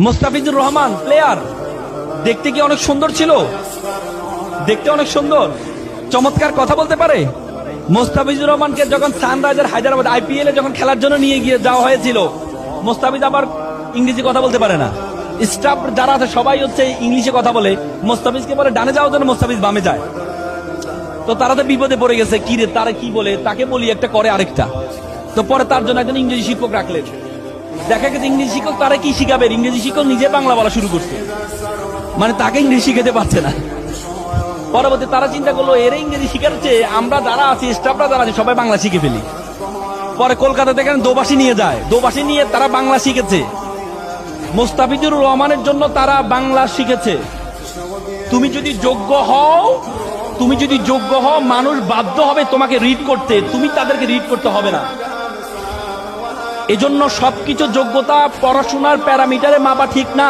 Mostafizur Rahman player দেখতে কি অনেক সুন্দর ছিল? দেখতে অনেক সুন্দর, চমৎকার কথা বলতে পারে। মোস্তাফিজুর রহমানকে যখন সানরাইজার হায়দ্রাবাদ IPL এ যখন খেলার জন্য নিয়ে গিয়ে যাওয়া হয়েছিল, মোস্তাফিজ আবার ইংরেজি কথা বলতে পারে না। স্টাফ যারা আছে সবাই হচ্ছে ইংলিশে কথা বলে, মোস্তাফিজকে বলে ডানে যাওয়ার জন্য, মোস্তাফিজ বামে যায়। তো তারা তো বিপদে পড়ে গেছে, কি রে তারা কি বলে, তাকে বলি একটা করে আরেকটা। তো পরে তার জন্য একজন ইংরেজি শিক্ষক রাখলেন। দেখা গেছে ইংরেজি শিক্ষক তারা কি শিখাবে, ইংরেজি শিক্ষক নিজে বাংলা বলা শুরু করছে, মানে তাকে ইংরেজি শিখাতে পারছে না। পরবর্তী তারা চিন্তা করলো এর ইংরেজি শিখাচ্ছে, আমরা যারা আছি স্টাফরা যারা আছে সবাই বাংলা শিখে ফেলি। পরে কলকাতা থেকে দোভাষী নিয়ে যায়, দোভাষী নিয়ে তারা বাংলা শিখেছে। মোস্তাফিজুর রহমানের জন্য তারা বাংলা শিখেছে। তুমি যদি যোগ্য হও, তুমি যদি যোগ্য হও, মানুষ বাধ্য হবে তোমাকে রিড করতে, তুমি তাদেরকে রিড করতে হবে না। এজন্য সবকিছু যোগ্যতা পড়াশোনার প্যারামিটারে মাপা ঠিক না।